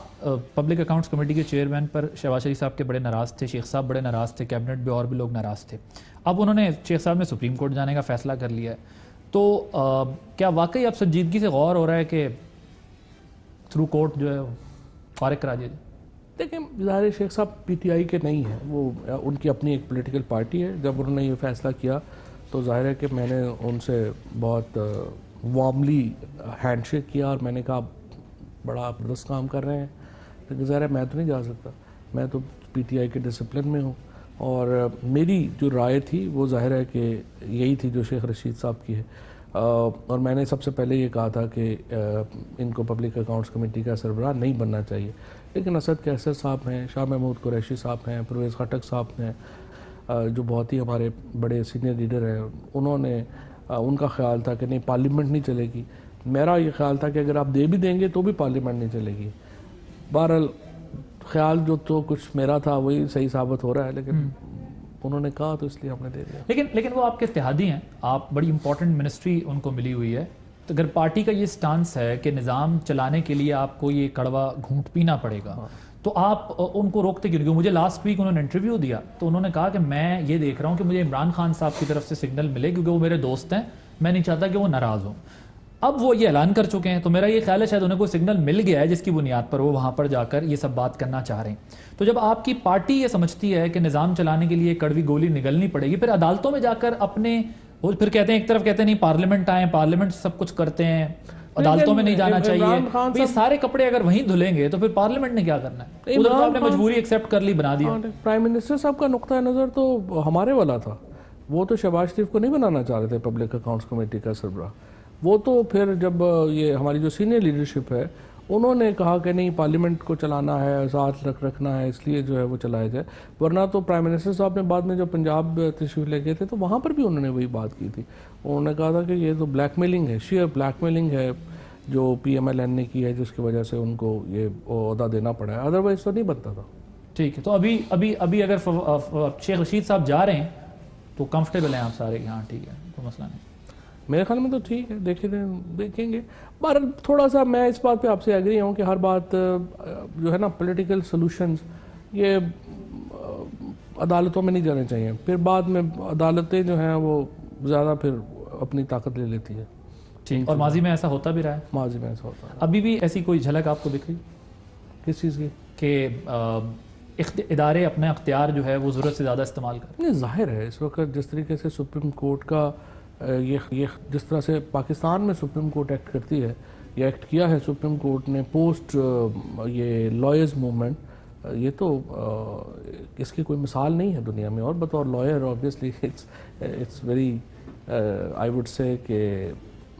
Speaker 1: پبلک اکاؤنٹس کمیٹی کے چیئرمین پر شہباز شریف صاحب کے بڑے ناراض تھے, شیخ صاحب بڑے ناراض تھے, کیبنٹ بھی اور بھی لوگ ناراض تھے. اب انہوں نے, شیخ صاحب نے سپریم کورٹ جانے کا فیصلہ کر لیا ہے, تو کیا واقعی اب سنجیدگی سے غور ہو رہا ہے کہ تھرو کورٹ جو ہے فارغ کرا دیا جائے؟
Speaker 2: دیکھیں, ظاہر شیخ صاحب پی ٹی آئی کے نہیں ہیں, وہ ان کی اپنی ایک پولیٹیکل پارٹی ہے. جب انہوں نے یہ فیصلہ کیا تو ظاہر ہے کہ میں نے ان سے بہت وارملی ہینڈ شیک کیا اور میں نے کہا بڑا زبردست کام کر رہے ہیں. لیکن ظاہر ہے میں تو نہیں جا سکتا, میں تو پی ٹی آئی کے ڈسپلن میں ہوں, اور میری جو رائے تھی وہ ظاہر ہے کہ یہی تھی جو شیخ رشید صاحب کی ہے. اور میں نے سب سے پہلے یہ کہا تھا کہ ان کو پبلک اکاؤنٹس کمیٹی کا سربراہ نہیں بننا چاہیے. لیکن اسد کیسر صاحب ہیں, شاہ محمود قریشی صاحب ہیں, پرویز خٹک صاحب ہیں, جو بہت ہی ہمارے بڑے سینئر لیڈر ہیں, انہوں نے ان کا خیال تھا کہ نہیں پارلیمنٹ نہیں چلے گی. میرا یہ خیال تھا کہ اگر آپ دے بھی دیں گے تو بھی پارلیمنٹ نہیں چلے گی. بہرحال خیال جو تو کچھ میرا تھا وہی صحیح ثابت ہو رہا ہے, لیکن انہوں نے کہا تو اس لیے ہم نے دے دیا.
Speaker 1: لیکن وہ آپ کے اتحادی ہیں, آپ بڑی امپورٹنٹ منسٹری ان کو ملی ہوئی ہے. تو اگر پارٹی کا یہ سٹانس ہے کہ نظام چلانے کے لیے آپ کو یہ کڑوا گھونٹ پینا پڑے گا, تو آپ ان کو روکتے کیوں؟ مجھے لاسٹ ویک انہوں نے انٹرویو دیا تو انہوں نے کہا کہ میں یہ دیکھ رہا ہوں کہ مجھے عمران خان صاحب کی طرف سے سگنل ملے کیونکہ وہ میرے دوست ہیں, میں نہیں چاہتا کہ وہ ناراض ہوں. اب وہ یہ اعلان کر چکے ہیں, تو میرا یہ خیال ہے شاید انہیں کوئی سگنل مل گیا ہے جس کی بنیاد پر وہ وہاں پر جا کر یہ سب بات کرنا چاہ رہے ہیں. تو جب آپ کی پارٹی یہ سمجھتی ہے کہ نظام چلانے کے لیے کڑوی گولی نگلنی پڑے گی, پھر عدالتوں میں جا کر اپنے, وہ پھر کہتے ہیں ایک طرف کہتے ہیں نہیں پارلیمنٹ آئیں, پارلیمنٹ سب کچھ کرتے ہیں, عدالتوں میں نہیں جانا چاہیے. یہ سارے کپڑے اگر وہیں دھلیں گے تو پھر پارلیمنٹ نے کیا کرنا ہے؟ ادھر تو آپ نے مجبوری ایکسیپٹ کر لی, بنا دیا.
Speaker 2: پرائم منسٹر صاحب کا نقطہ نظر تو ہمارے والا تھا, وہ تو شہباز شریف کو نہیں بنانا چاہ رہے تھے پبلک اکاؤنٹس کمیٹی کا سربراہ. وہ تو پھر جب یہ ہماری جو سینئر لیڈرشپ ہے انہوں نے کہا کہ نہیں پارلیمنٹ کو چلانا ہے, ساتھ رکھنا ہے, اس لیے جو ہے وہ چلایا جائے. ورنہ تو پرائم منسٹر صاحب نے بعد میں جب پنجاب تشریف لے گئے تھے تو وہاں پر بھی انہوں نے وہی بات کی تھی. انہوں نے کہا تھا کہ یہ تو بلیک میلنگ ہے, شیئر بلیک میلنگ ہے جو پی ایم ایل این نے کی ہے, جس کی وجہ سے ان کو یہ عہدہ دینا پڑا ہے, ادروائز تو نہیں بنتا تھا.
Speaker 1: ٹھیک ہے, تو ابھی اگر شیخ رشید صاحب جا رہے ہیں تو کمفرٹیبل ہیں آپ سارے یہاں؟ ٹھیک ہے, کوئی مسئلہ نہیں.
Speaker 2: میرے خیال میں تو ٹھیک ہے, دیکھیں گے. بہرحال تھوڑا سا میں اس بات پہ آپ سے ایگری ہوں کہ ہر بات جو ہے نا پولیٹیکل سلوشنز یہ عدالتوں میں نہیں جانے چاہیے, پھر بعد میں عدالتیں جو ہیں وہ زیادہ پھر اپنی طاقت لے لیتی ہے.
Speaker 1: ٹھیک, اور ماضی میں ایسا ہوتا بھی رہا ہے,
Speaker 2: ماضی میں ایسا ہوتا ہے.
Speaker 1: ابھی بھی ایسی کوئی جھلک آپ کو دکھ رہی
Speaker 2: کس چیز کی؟
Speaker 1: کہ ادارے اپنا اختیار جو ہے وہ ضرورت سے زیادہ استعمال کریں؟
Speaker 2: نہیں, ظاہر ہے اس وقت جس طریقے سے سپریم کورٹ کا یہ جس طرح سے پاکستان میں سپریم کورٹ ایکٹ کرتی ہے یا ایکٹ کیا ہے سپریم کورٹ نے پوسٹ یہ لائرز موومنٹ, یہ تو اس کی کوئی مثال نہیں ہے دنیا میں. اور بطور lawyer obviously it's very I would سے کہ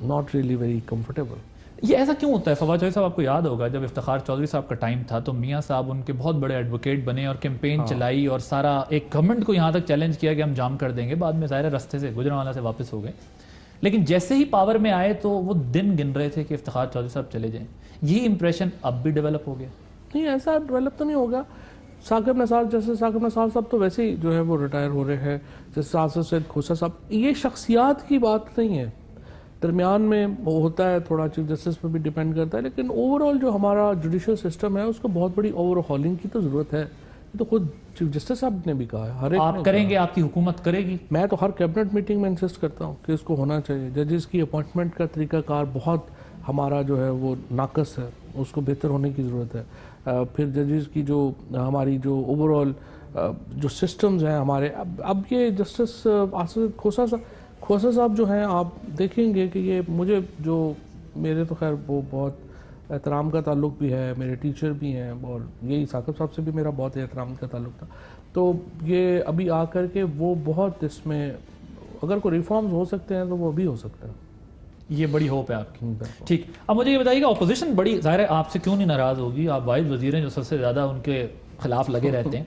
Speaker 2: ناٹ ریئلی ویری کمفرٹیبل.
Speaker 1: یہ ایسا کیوں ہوتا ہے فواد چودھری صاحب؟ آپ کو یاد ہوگا جب افتخار چودھری صاحب کا ٹائم تھا تو میاں صاحب ان کے بہت بڑے ایڈوکیٹ بنے اور کیمپین چلائی اور سارا ایک گورنمنٹ کو یہاں تک چیلنج کیا کہ ہم جام کر دیں گے. بعد میں ظاہر رستے سے گجرانوالہ سے واپس ہو گئے, لیکن جیسے ہی پاور میں آئے تو وہ دن گن رہے تھے کہ افتخار چودھری صاحب چلے جائیں. یہی امپریشن اب بھی ڈیولپ ہو گیا؟
Speaker 2: نہیں, ایسا ڈیولپ تو نہیں ہوگا. ثاقب نثار جیسے ثاقب نثار صاحب تو ویسے ہی جو ہے وہ ریٹائر ہو رہے ہیں, جیسے آصف سید کھوسہ صاحب. یہ شخصیات کی بات نہیں ہے, درمیان میں وہ ہوتا ہے تھوڑا چیف جسٹس پہ بھی ڈیپینڈ کرتا ہے, لیکن اوور آل جو ہمارا جوڈیشل سسٹم ہے اس کو بہت بڑی اوور ہالنگ کی تو ضرورت ہے. یہ تو خود چیف جسٹس صاحب نے بھی کہا ہے. ہر ایک
Speaker 1: آپ کریں گے, آپ کی حکومت کرے گی؟
Speaker 2: میں تو ہر کیبنٹ میٹنگ میں انسسٹ کرتا ہوں کہ اس کو ہونا چاہیے. ججز کی اپوائنٹمنٹ کا طریقہ کار بہت ہمارا جو ہے وہ ناقص ہے, اس کو بہتر ہونے کی ضرورت ہے. پھر ججز کی جو ہماری جو اوور آل جو سسٹمز ہیں ہمارے, اب یہ جسٹس آصف کھوسہ صاحب جو ہیں آپ دیکھیں گے کہ یہ مجھے جو میرے تو خیر وہ بہت احترام کا تعلق بھی ہے, میرے ٹیچر بھی ہیں, اور یہی ثاقب صاحب سے بھی میرا بہت احترام کا تعلق تھا. تو یہ ابھی آ کر کے وہ بہت اس میں اگر کوئی ریفارمز ہو سکتے ہیں تو وہ بھی ہو سکتے ہیں.
Speaker 1: یہ بڑی ہوپ ہے آپ کی. ٹھیک, اب مجھے یہ بتائیے کہ اپوزیشن بڑی ظاہر ہے آپ سے کیوں نہیں ناراض ہوگی, آپ واحد وزیر ہیں جو سب سے زیادہ ان کے خلاف لگے رہتے ہیں.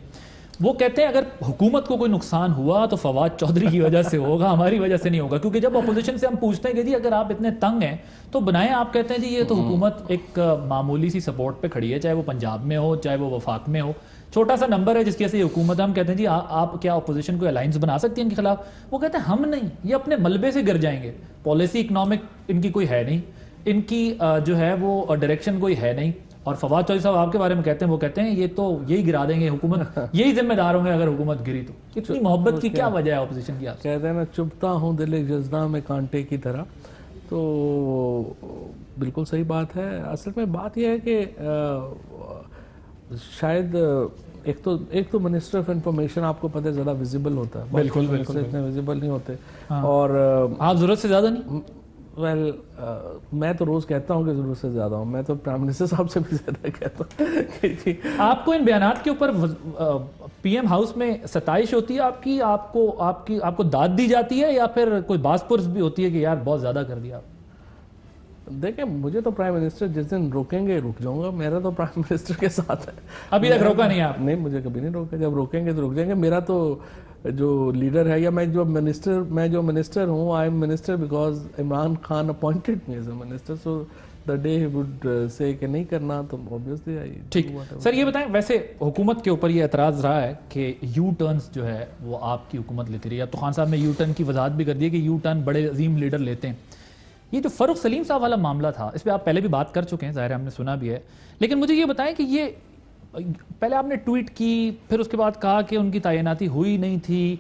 Speaker 1: وہ کہتے ہیں اگر حکومت کو کوئی نقصان ہوا تو فواد چودھری کی وجہ سے ہوگا, ہماری وجہ سے نہیں ہوگا. کیونکہ جب اپوزیشن سے ہم پوچھتے ہیں کہ جی اگر آپ اتنے تنگ ہیں تو بنائیں, آپ کہتے ہیں جی یہ تو حکومت ایک معمولی سی سپورٹ پہ کھڑی ہے, چاہے وہ پنجاب میں ہو چاہے وہ وفاق میں ہو, چھوٹا سا نمبر ہے جس کی وجہ سے یہ حکومت ہے. ہم کہتے ہیں جی آپ کیا اپوزیشن کو الائنس بنا سکتی ہیں ان کے خلاف؟ وہ کہتے ہیں ہم نہیں, یہ اپنے ملبے سے گر جائیں گے. پالیسی اکنامک ان کی کوئی ہے نہیں, ان کی جو ہے وہ ڈائریکشن کوئی ہے نہیں. اور فواد چودھری صاحب آپ کے بارے میں کہتے ہیں, وہ کہتے ہیں یہ تو یہی گرا دیں گے حکومت, یہی ذمہ دار ہوں گے اگر حکومت گری تو. اتنی محبت کی کیا وجہ ہے اپوزیشن کی؟ آپ
Speaker 2: کہتے ہیں نا چبھتا ہوں دل جزداں میں کانٹے کی طرح. تو بالکل صحیح بات ہے. اصل میں بات یہ ہے کہ شاید ایک تو منسٹر آف انفارمیشن آپ کو پتہ ہے زیادہ ویزیبل ہوتا ہے.
Speaker 1: بالکل
Speaker 2: اتنے ویزیبل نہیں ہوتے. اور
Speaker 1: آپ ضرورت سے زیادہ نہیں.
Speaker 2: ویل میں تو روز کہتا ہوں کہ ضرورت سے زیادہ ہوں. میں تو پرائم منسٹر صاحب سے بھی زیادہ کہتا ہوں.
Speaker 1: آپ کو ان بیانات کے اوپر پی ایم ہاؤس میں ستائش ہوتی ہے آپ کی, آپ کو داد دی جاتی ہے, یا پھر کوئی باز پرس بھی ہوتی ہے کہ یار بہت زیادہ کر دیا آپ؟
Speaker 2: دیکھیں مجھے تو پرائم منسٹر جس دن روکیں گے رک جاؤں گا. میرا تو پرائم منسٹر کے ساتھ ہے.
Speaker 1: ابھی تک روکا نہیں آپ؟
Speaker 2: نہیں, مجھے کبھی نہیں روکا. جب روکیں گے تو رک جائیں گے. میرا تو جو لیڈر ہے یا میں جو منسٹر ہوں, I am minister because Imran Khan appointed me as a minister. So the day he would سے کہ نہیں کرنا تو obviously آئی.
Speaker 1: ٹھیک سر, یہ بتائیں ویسے حکومت کے اوپر یہ اعتراض رہا ہے کہ یو ٹرنز جو ہے وہ آپ کی حکومت لیتی رہی ہے. تو خان صاحب نے یو ٹرن کی وضاحت بھی کر دی کہ یو ٹرن بڑے عظیم لیڈر لیتے ہیں. یہ جو فاروق سلیم صاحب والا معاملہ تھا اس پہ آپ پہلے بھی بات کر چکے ہیں, ظاہر ہم نے سنا بھی ہے, لیکن مجھے یہ بتائیں کہ یہ پہلے آپ نے ٹویٹ کی, پھر اس کے بعد کہا کہ ان کی تعیناتی ہوئی نہیں تھی.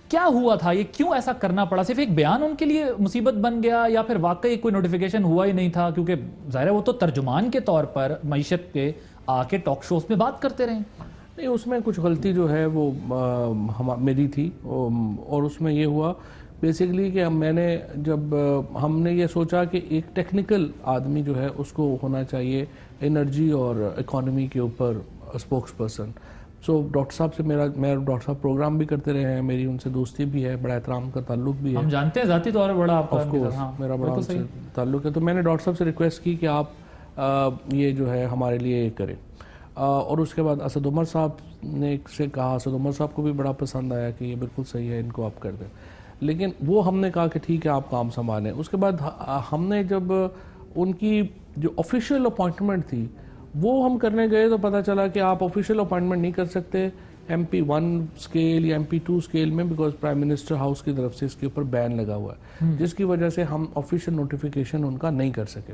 Speaker 1: کیا ہوا تھا, یہ کیوں ایسا کرنا پڑا؟ صرف ایک بیان ان کے لیے مصیبت بن گیا, یا پھر واقعی کوئی نوٹیفیکیشن ہوا ہی نہیں تھا؟ کیونکہ ظاہر ہے وہ تو ترجمان کے طور پر معیشت کے آ کے ٹاک شوز میں بات کرتے رہے.
Speaker 2: نہیں, اس میں کچھ غلطی جو ہے وہ میری تھی, اور اس میں یہ ہوا بیسیکلی کہ میں نے جب ہم نے یہ سوچا کہ ایک ٹیکنیکل آدمی جو ہے اس کو ہونا چاہیے انرجی اور اکانومی کے اوپر اسپوکس پرسن. سو ڈاکٹر صاحب سے میں ڈاکٹر صاحب پروگرام بھی کرتے رہے ہیں, میری ان سے دوستی بھی ہے, بڑا احترام کا تعلق بھی ہے.
Speaker 1: ہم جانتے ہیں ذاتی طور پر بڑا آپ کا
Speaker 2: میرا بڑا ان سے تعلق ہے. تو میں نے ڈاکٹر صاحب سے ریکویسٹ کی کہ آپ یہ جو ہے ہمارے لیے کریں. اور اس کے بعد اسد عمر صاحب نے سے کہا, اسد عمر صاحب کو بھی بڑا پسند آیا کہ یہ بالکل صحیح ہے, ان کو آپ کر دیں. لیکن وہ ہم نے کہا کہ ٹھیک ہے آپ کام سنبھالیں. اس کے بعد ہم نے جب ان کی جو آفیشیل اپوائنٹمنٹ تھی وہ ہم کرنے گئے تو پتہ چلا کہ آپ آفیشیل اپوائنٹمنٹ نہیں کر سکتے, MP1 اسکیل یا MP2 اسکیل میں، بیکاز پرائم منسٹر ہاؤس کی طرف سے اس کے اوپر بین لگا ہوا ہے، جس کی وجہ سے ہم آفیشیل نوٹیفیکیشن ان کا نہیں کر سکے.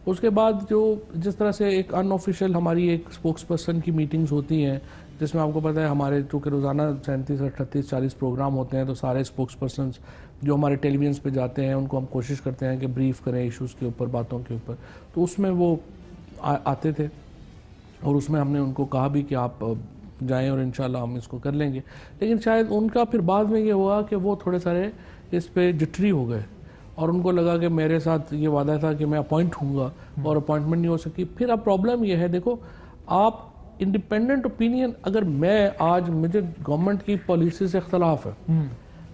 Speaker 2: اس کے بعد جس طرح سے ایک ان آفیشیل ہماری ایک اسپوکس پرسن کی میٹنگز ہوتی ہیں، جس میں آپ کو پتہ ہے ہمارے چونکہ روزانہ 37 38 40 پروگرام ہوتے ہیں، تو سارے اسپوکس پرسنس جو ہمارے ٹیلی ویژنس پہ جاتے ہیں ان کو ہم کوشش کرتے ہیں کہ بریف کریں ایشوز کے اوپر، باتوں کے اوپر. تو اس میں وہ آتے تھے اور اس میں ہم نے ان کو کہا بھی کہ آپ جائیں اور انشاءاللہ ہم اس کو کر لیں گے. لیکن شاید ان کا پھر بعد میں یہ ہوا کہ وہ تھوڑے سارے اس پہ جٹری ہو گئے اور ان کو لگا کہ میرے ساتھ یہ وعدہ تھا کہ میں اپوائنٹ ہوں گا اور اپوائنٹمنٹ نہیں ہو سکی. پھر اب پرابلم یہ ہے، دیکھو آپ انڈیپینڈنٹ اوپینین، اگر میں آج مجھے گورنمنٹ کی پالیسی سے اختلاف ہے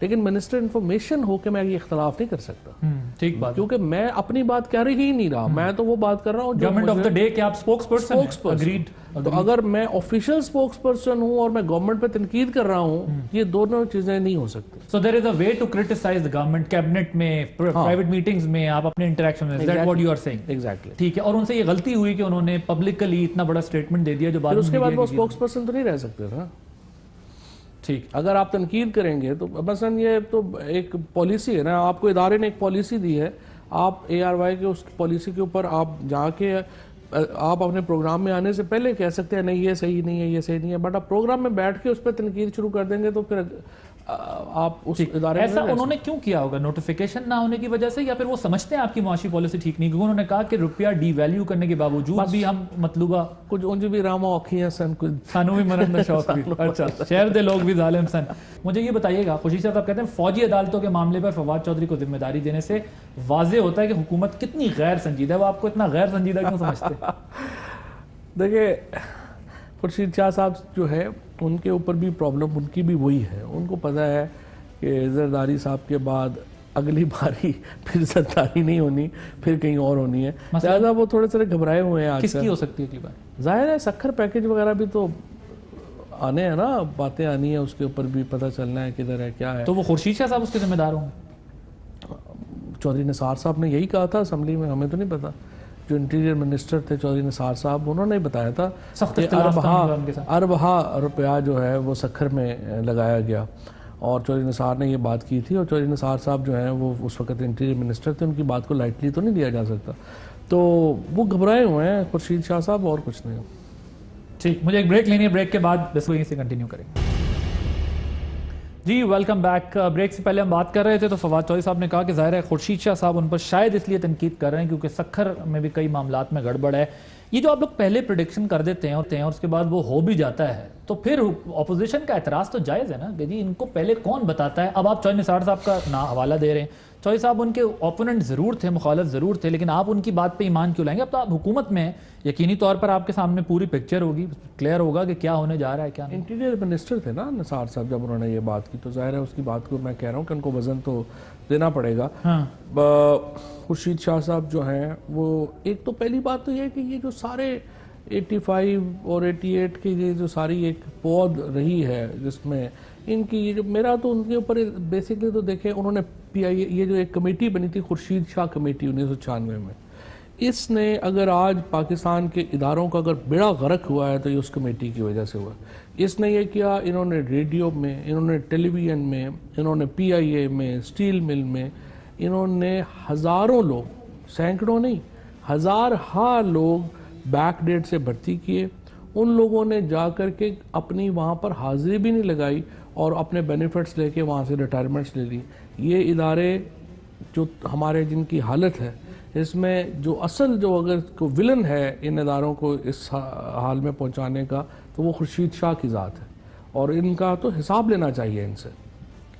Speaker 2: لیکن منسٹر انفارمیشن ہو کے میں یہ اختلاف نہیں کر سکتا،
Speaker 1: ٹھیک بات،
Speaker 2: کیونکہ میں اپنی بات کہہ ہی نہیں رہا، میں تو وہ بات کر رہا ہوں
Speaker 1: گورنمنٹ آف دا ڈے کہ آپ اسپوکس پرسن ہیں. اگریڈ.
Speaker 2: تو اگر میں آفیشیل اسپوکس پرسن ہوں اور میں گورنمنٹ پہ تنقید کر رہا ہوں، یہ دونوں چیزیں نہیں ہو سکتی.
Speaker 1: So there is a way to criticize the government. Cabinet میں، پرائیویٹ میٹنگز میں، آپ اپنے انٹریکشن میں. That's what you are saying.
Speaker 2: Exactly.
Speaker 1: ٹھیک ہے. اور ان سے یہ غلطی ہوئی کہ انہوں نے پبلکلی اتنا بڑا اسٹیٹمنٹ دے دیا جو بعد
Speaker 2: اس کے بعد وہ اسپوکس پرسن تو نہیں رہ سکتے تھا.
Speaker 1: ٹھیک.
Speaker 2: اگر آپ تنقید کریں گے تو مثلا یہ تو ایک پالیسی ہے نا، آپ کو ادارے نے ایک پالیسی دی ہے، آپ ARY کے اس پالیسی کے اوپر آپ جا کے آپ اپنے پروگرام میں آنے سے پہلے کہہ سکتے ہیں نہیں یہ صحیح نہیں ہے، یہ صحیح نہیں ہے، بٹ آپ پروگرام میں بیٹھ کے اس پہ تنقید شروع کر دیں گے تو پھر آپ اس ادارے میں
Speaker 1: ایسا انہوں نے کیوں کیا ہوگا؟ نوٹیفیکیشن نہ ہونے کی وجہ سے، یا پھر وہ سمجھتے ہیں آپ کی معاشی پالیسی ٹھیک نہیں؟ کیونکہ انہوں نے کہا کہ روپیہ ڈی ویلیو کرنے کے باوجود بھی ہم مطلوبہ
Speaker 2: کچھ اونج بھی راما اوکھی ہیں سن، کچھ
Speaker 1: سانو بھی مرند شوق بھی. اچھا، شہر دے لوگ بھی ظالم سن. مجھے یہ بتائیے گا، خوشی صاحب کہتے ہیں فوجی عدالتوں کے معاملے پر فواد چودھری کو ذمہ داری دینے سے واضح ہوتا ہے کہ حکومت کتنی غیر سنجیدہ ہے. وہ آپ کو اتنا غیر سنجیدہ کیوں سمجھتے ہیں؟
Speaker 2: دیکھیں خورشید شاہ صاحب جو ہے ان کے اوپر بھی پرابلم ان کی بھی وہی ہے. ان کو پتہ ہے کہ زرداری صاحب کے بعد اگلی باری پھر زرداری نہیں ہونی، پھر کہیں اور ہونی ہے، لہٰذا وہ تھوڑے سے گھبرائے ہوئے ہیں.
Speaker 1: کس کی ہو سکتی ہے اگلی بار؟
Speaker 2: ظاہر ہے سکھر پیکج وغیرہ بھی تو آنے ہیں نا، باتیں آنی ہیں، اس کے اوپر بھی پتہ چلنا ہے کدھر ہے کیا ہے.
Speaker 1: تو وہ خورشید شاہ صاحب اس کے ذمہ دار ہوں؟
Speaker 2: چودھری نثار صاحب نے یہی کہا تھا اسمبلی میں، ہمیں تو نہیں پتا. جو انٹیریئر منسٹر تھے چودھری نثار صاحب، انہوں نے بتایا تھا کہ اربہا روپیہ جو ہے وہ سکھر میں لگایا گیا، اور چودھری نثار نے یہ بات کی تھی. اور چودھری نثار صاحب جو ہیں وہ اس وقت انٹیریئر منسٹر تھے، ان کی بات کو لائٹلی تو نہیں لیا جا سکتا. تو وہ گھبرائے ہوئے ہیں خورشید شاہ صاحب، اور کچھ نہیں.
Speaker 1: ٹھیک، مجھے ایک بریک لینی ہے، بریک کے بعد بس وہیں سے کنٹینیو کریں گے. جی ویلکم بیک. بریک سے پہلے ہم بات کر رہے تھے تو فواد چودھری صاحب نے کہا کہ ظاہر ہے خورشید شاہ صاحب ان پر شاید اس لیے تنقید کر رہے ہیں کیونکہ سکھر میں بھی کئی معاملات میں گڑبڑ ہے. یہ جو آپ لوگ پہلے پریڈکشن کر دیتے ہیں اور اس کے بعد وہ ہو بھی جاتا ہے، تو پھر اپوزیشن کا اعتراض تو جائز ہے نا کہ جی ان کو پہلے کون بتاتا ہے. اب آپ چودھری نثار صاحب کا حوالہ دے رہے ہیں. چودھری صاحب ان کے اوپوننٹ ضرور تھے، مخالف ضرور تھے، لیکن آپ ان کی بات پہ ایمان کیوں لائیں گے؟ اب تو آپ حکومت میں ہیں، یقینی طور پر آپ کے سامنے پوری پکچر ہوگی، کلیئر ہوگا کہ کیا ہونے جا رہا ہے کیا نہیں.
Speaker 2: انٹیریئر منسٹر تھے نا نثار صاحب جب انہوں نے یہ بات کی، تو ظاہر ہے اس کی بات کو میں کہہ رہا ہوں کہ ان کو وزن تو دینا پڑے گا. خورشید شاہ صاحب جو ہیں وہ ایک تو پہلی بات تو یہ ہے کہ یہ جو سارے 85 اور 88 کی یہ جو ساری ایک پود رہی ہے جس میں ان کی یہ جو میرا تو ان کے اوپر بیسکلی تو دیکھیں انہوں نے یہ جو ایک کمیٹی بنی تھی خورشید شاہ کمیٹی 1996 میں، اس نے اگر آج پاکستان کے اداروں کا اگر بیڑا غرق ہوا ہے تو یہ اس کمیٹی کی وجہ سے ہوا. اس نے یہ کیا، انہوں نے ریڈیو میں، انہوں نے ٹیلی ویژن میں، انہوں نے PIA میں، اسٹیل مل میں، انہوں نے ہزاروں لوگ، سینکڑوں نہیں ہزارہا لوگ بیک ڈیٹ سے بھرتی کیے. ان لوگوں نے جا کر کے اپنی وہاں پر حاضری بھی نہیں لگائی اور اپنے بینیفٹس لے کے وہاں سے ریٹائرمنٹس لے لی. یہ ادارے جو ہمارے جن کی حالت ہے اس میں جو اصل جو اگر کوئی ولن ہے ان اداروں کو اس حال میں پہنچانے کا تو وہ خورشید شاہ کی ذات ہے، اور ان کا تو حساب لینا چاہیے ان سے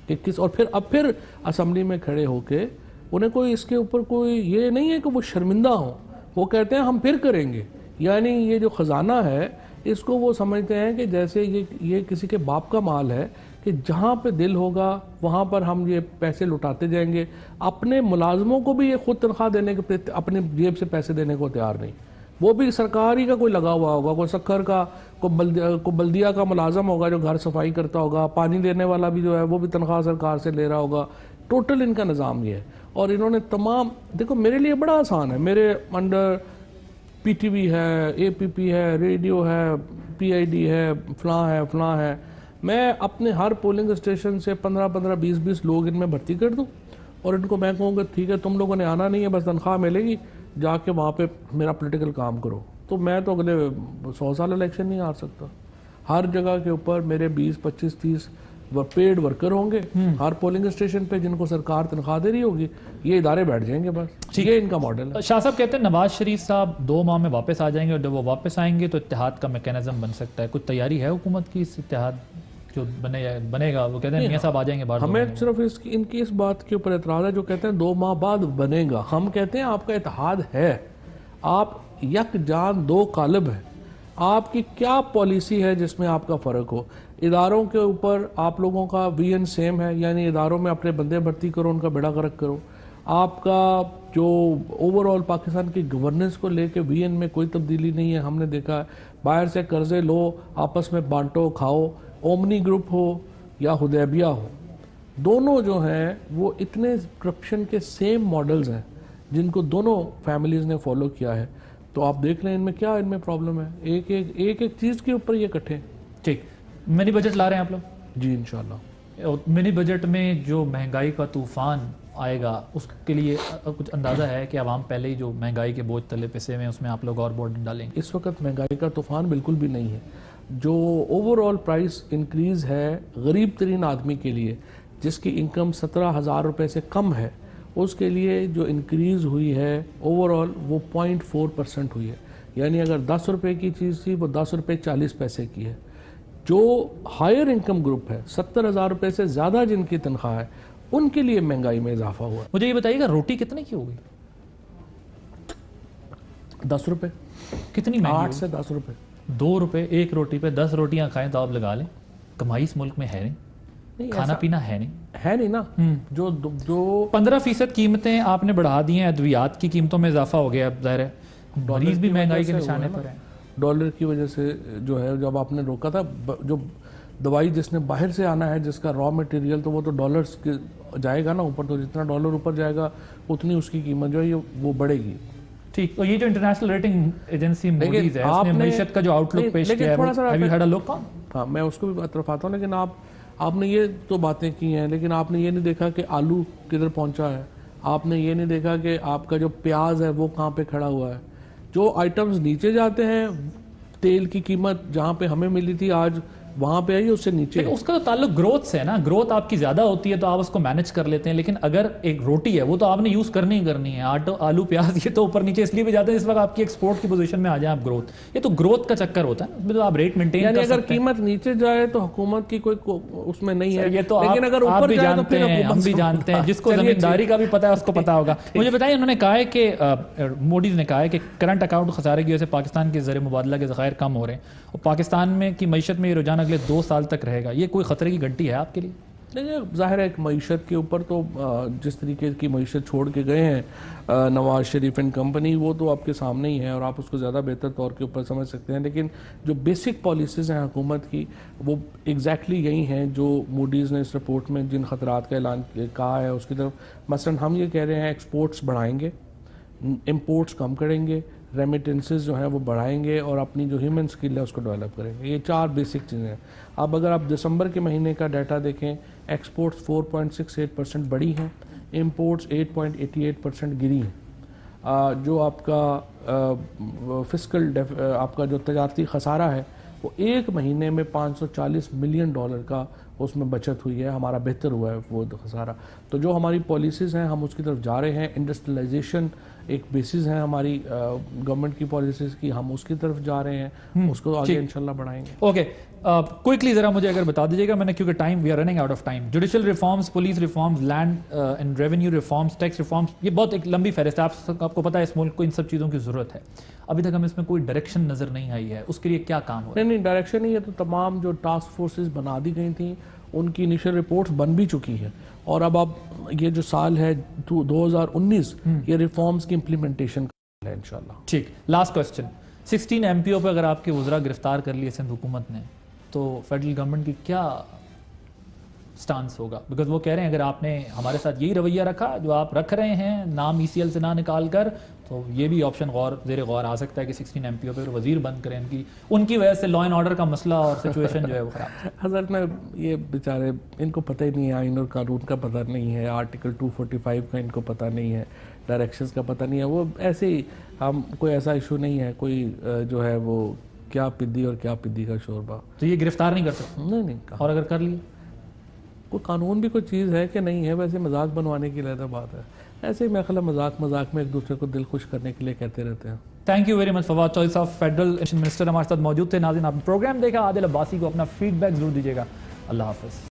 Speaker 2: کہ کس. اور پھر اسمبلی میں کھڑے ہو کے انہیں کوئی اس کے اوپر کوئی یہ نہیں ہے کہ وہ شرمندہ ہوں، وہ کہتے ہیں ہم پھر کریں گے. یعنی یہ جو خزانہ ہے اس کو وہ سمجھتے ہیں کہ جیسے یہ کسی کے باپ کا مال ہے کہ جہاں پہ دل ہوگا وہاں پر ہم یہ پیسے لٹاتے جائیں گے. اپنے ملازموں کو بھی یہ خود تنخواہ دینے کے اپنے جیب سے پیسے دینے کو تیار نہیں. وہ بھی سرکاری کا کوئی لگا ہوا ہوگا، کوئی سکھر کا، کوئی بلدیہ کا ملازم ہوگا جو گھر صفائی کرتا ہوگا، پانی دینے والا بھی جو ہے وہ بھی تنخواہ سرکار سے لے رہا ہوگا. ٹوٹل ان کا نظام یہ ہے. اور انہوں نے تمام دیکھو میرے لیے بڑا آسان ہے، میرے انڈر PTV ہے، APP ہے، ریڈیو ہے، PID ہے، فلاں ہے. میں اپنے ہر پولنگ اسٹیشن سے 15-15 20-20 لوگ ان میں بھرتی کر دوں اور ان کو میں کہوں گا ٹھیک ہے تم لوگوں نے آنا نہیں ہے، بس تنخواہ ملے گی، جا کے وہاں پہ میرا پولیٹیکل کام کرو، تو میں تو اگلے 100 سال الیکشن نہیں ہار سکتا۔ ہر جگہ کے اوپر میرے 20-25-30 پیڈ ورکر ہوں گے ہر پولنگ اسٹیشن پہ، جن کو سرکار تنخواہ دے رہی ہوگی، یہ ادارے بیٹھ جائیں گے، بس یہ ان کا ماڈل ہے۔
Speaker 1: شاہ صاحب کہتے ہیں نواز شریف صاحب 2 ماہ میں واپس آ جائیں گے، اور جب وہ واپس آئیں گے تو اتحاد کا میکینزم بن سکتا ہے۔ کچھ تیاری ہے حکومت کی اس اتحاد جو بنے گا؟ وہ کہتے ہیں میاں صاحب آ جائیں گے باہر۔
Speaker 2: ہمیں صرف ان کی اس بات کے اوپر اعتراض ہے جو کہتے ہیں 2 ماہ بعد بنے گا۔ ہم کہتے ہیں آپ کا اتحاد ہے، آپ یک جان 2 قالب ہیں، آپ کی کیا پالیسی ہے جس میں آپ کا فرق ہو؟ اداروں کے اوپر آپ لوگوں کا وی این سیم ہے، یعنی اداروں میں اپنے بندے بھرتی کرو، ان کا بیڑا غرق کرو۔ آپ کا جو اوور آل پاکستان کی گورننس کو لے کے وی این میں کوئی تبدیلی نہیں ہے، ہم نے دیکھا ہے باہر سے قرضے لو، آپس میں بانٹو کھاؤ، اومنی گروپ ہو یا حدیبیہ ہو، دونوں جو ہیں وہ اتنے کرپشن کے سیم ماڈلز ہیں جن کو دونوں فیملیز نے فالو کیا ہے۔ تو آپ دیکھ لیں ان میں کیا پرابلم ہے، ایک چیز کے اوپر یہ کٹھے۔
Speaker 1: ٹھیک، منی بجٹ لا رہے ہیں آپ لوگ؟
Speaker 2: جی انشاءاللہ۔
Speaker 1: منی بجٹ میں جو مہنگائی کا طوفان آئے گا اس کے لیے کچھ اندازہ ہے کہ عوام پہلے ہی جو مہنگائی کے بوجھ تلے پسے میں، اس میں آپ لوگ اور بورڈ ڈالیں گے؟
Speaker 2: اس وقت مہنگائی کا طوفان بالکل بھی نہیں ہے۔ جو اوور آل پرائس انکریز ہے غریب ترین آدمی کے لیے جس کی انکم 17,000 روپے سے کم ہے، اس کے لیے جو انکریز ہوئی ہے اوور آل وہ 0.4% ہوئی ہے، یعنی اگر 10 روپے کی چیز تھی وہ 10 روپے 40 پیسے کی ہے۔ جو ہائر انکم گروپ ہے 70,000 روپے سے زیادہ جن کی تنخواہ ہے، ان کے لیے مہنگائی میں اضافہ ہوا۔
Speaker 1: مجھے یہ بتائیے گا روٹی کتنے کی ہوگی؟
Speaker 2: 10 روپے،
Speaker 1: کتنی مہنگی؟
Speaker 2: 8 سے 10 روپے۔
Speaker 1: 2 روپے ایک روٹی پہ 10 روٹیاں کھائیں تو آپ لگا لیں، کمائی اس ملک میں ہے نہیں، کھانا پینا ہے نہیں
Speaker 2: نا۔ جو
Speaker 1: 15% قیمتیں آپ نے بڑھا دی ہیں، ادویات کی قیمتوں میں اضافہ ہو گیا، اب ظاہر ہے مریض بھی مہنگائی کے نشانے پر ہیں۔
Speaker 2: ڈالر کی وجہ سے جو ہے، جب آپ نے روکا تھا، جو دوائی جس نے باہر سے آنا ہے جس کا را مٹیریل، تو وہ تو ڈالرز کے جائے گا نا اوپر، تو جتنا ڈالر اوپر جائے گا اتنی اس کی قیمت جو ہے وہ بڑھے گی۔
Speaker 1: ٹھیک، اور یہ جو انٹرنیشنل ریٹنگ ایجنسی موڈیز ہے، اس نے معیشت کا جو آؤٹ لک پیش کیا ہے،
Speaker 2: ہاں میں اس کو بھی طرف آتا ہوں، لیکن آپ نے یہ تو باتیں کی ہیں، لیکن آپ نے یہ نہیں دیکھا کہ آلو کدھر پہنچا ہے، آپ نے یہ نہیں دیکھا کہ آپ کا جو پیاز ہے وہ کہاں پہ کھڑا ہوا ہے۔ جو آئٹمز نیچے جاتے ہیں، تیل کی قیمت جہاں پہ ہمیں ملی تھی آج وہاں پہ آئی، اس سے نیچے۔
Speaker 1: اس کا تو تعلق گروتھ سے ہے نا، گروتھ آپ کی زیادہ ہوتی ہے تو آپ اس کو مینج کر لیتے ہیں، لیکن اگر ایک روٹی ہے وہ تو آپ نے یوز کرنی ہی کرنی ہے۔ آلو پیاز یہ تو اوپر نیچے اس لیے بھی جاتے ہیں اس وقت آپ کی ایکسپورٹ کی پوزیشن میں آ جائیں آپ گروتھ، یہ تو گروتھ کا چکر ہوتا ہے، اس میں تو آپ ریٹ مینٹین کر سکتے ہیں۔
Speaker 2: یعنی اگر قیمت نیچے جائے تو حکومت کی کوئی اس میں نہیں ہے،
Speaker 1: یہ تو
Speaker 2: لیکن اگر
Speaker 1: آپ
Speaker 2: اوپر
Speaker 1: بھی
Speaker 2: جائے تو
Speaker 1: جانتے ہیں، ہم بھی جانتے ہیں، جس کو زمینداری کا بھی پتا ہے اس کو پتا ہوگا۔ مجھے بتائیے، انہوں نے کہا ہے کہ موڈیز نے کہا ہے کہ کرنٹ اکاؤنٹ خسارے کی وجہ سے پاکستان کے زر مبادلہ کے ذخائر کم ہو رہے ہیں اور پاکستان میں کی معیشت میں یہ رجحان اگلے 2 سال تک رہے گا، یہ کوئی خطرے کی گھنٹی ہے آپ کے لیے؟
Speaker 2: نہیں، ظاہر ہے ایک معیشت کے اوپر تو جس طریقے کی معیشت چھوڑ کے گئے ہیں نواز شریف اینڈ کمپنی، وہ تو آپ کے سامنے ہی ہے اور آپ اس کو زیادہ بہتر طور کے اوپر سمجھ سکتے ہیں، لیکن جو بیسک پالیسیز ہیں حکومت کی وہ ایگزیکٹلی یہی ہیں جو موڈیز نے اس رپورٹ میں جن خطرات کا اعلان کہا ہے اس کی طرف۔ مثلا ہم یہ کہہ رہے ہیں ایکسپورٹس بڑھائیں گے، امپورٹس کم کریں گے، ریمیٹنسز جو ہیں وہ بڑھائیں گے اور اپنی جو ہیومن اسکل ہے اس کو ڈیولپ کریں گے۔ یہ 4 بیسک چیزیں ہیں۔ اب اگر آپ دسمبر کے مہینے کا ڈیٹا دیکھیں، ایکسپورٹس 4.68% بڑھی ہیں، امپورٹس 8.88% گری ہیں۔ جو آپ کا فسکل آپ کا جو تجارتی خسارہ ہے وہ 1 مہینے میں $540 ملین کا اس میں بچت ہوئی ہے، ہمارا بہتر ہوا ہے وہ خسارہ۔ تو جو ہماری پالیسیز ہیں ہم اس کی طرف جا رہے ہیں، انڈسٹریلائزیشن ایک بیسز ہے ہماری گورنمنٹ کی پالیسیز کی، ہم اس کی طرف جا رہے ہیں، اس کو آگے انشاءاللہ بڑھائیں گے۔
Speaker 1: اوکے، کوئکلی ذرا مجھے اگر بتا دیجیے گا، میں نے کیونکہ time we are running out of time, judicial reforms, police reforms, land and revenue reforms, tax reforms, یہ بہت ایک لمبی فہرست ہے، آپ کو پتہ ہے اس ملک کو ان سب چیزوں کی ضرورت ہے، ابھی تک ہم اس میں کوئی ڈائریکشن نظر نہیں آئی ہے، اس کے لیے کیا کام ہو رہا ہے؟
Speaker 2: نہیں ڈائریکشن نہیں ہے، تو تمام جو ٹاسک فورسز بنا دی گئی تھیں ان کی انیشل رپورٹس بن بھی چکی ہے، اور اب یہ جو سال ہے 2019 یہ ریفارمز کی امپلیمنٹیشن ہے انشاءاللہ۔
Speaker 1: ٹھیک، لاسٹ کوسچن، 16 ایم پی او پہ اگر آپ کے وزراء گرفتار کر لیے سندھ حکومت نے تو فیڈرل گورنمنٹ کی کیا سٹانس ہوگا؟ بیکاز وہ کہہ رہے ہیں اگر آپ نے ہمارے ساتھ یہی رویہ رکھا جو آپ رکھ رہے ہیں، نام ای سی ایل سے نہ نکال کر، تو تو یہ بھی آپشن زیر غور آ سکتا ہے کہ 16 ایم پیوں پہ وزیر بند کریں ان کی وجہ سے لا اینڈ آرڈر کا مسئلہ اور سچویشن جو ہے وہ خراب.
Speaker 2: حضرت میں یہ بیچارے ان کو پتہ ہی نہیں ہے, آئین اور قانون کا پتہ نہیں ہے, آرٹیکل 245 کا ان کو پتہ نہیں ہے, ڈائریکشنز کا پتہ نہیں ہے. وہ ایسے ہی کوئی ایسا ایشو نہیں ہے کوئی جو ہے وہ کیا پدی اور کیا پدی کا شوربہ.
Speaker 1: تو یہ گرفتار نہیں کر سکتے؟
Speaker 2: نہیں.
Speaker 1: اور اگر کر لیے
Speaker 2: کوئی قانون بھی کوئی چیز ہے کہ نہیں ہے, ویسے مذاق بنوانے کی علیحدہ بات ہے. ایسے ہی میں خیال مذاق میں ایک دوسرے کو دل خوش کرنے کے لیے کہتے رہتے ہیں.
Speaker 1: تھینک یو ویری مچ. فواد چوہدری صاحب فیڈرل منسٹر ہمارے ساتھ موجود تھے. ناظرین آپ پروگرام دیکھا, عادل عباسی کو اپنا فیڈ بیک ضرور دیجیے گا. اللہ حافظ.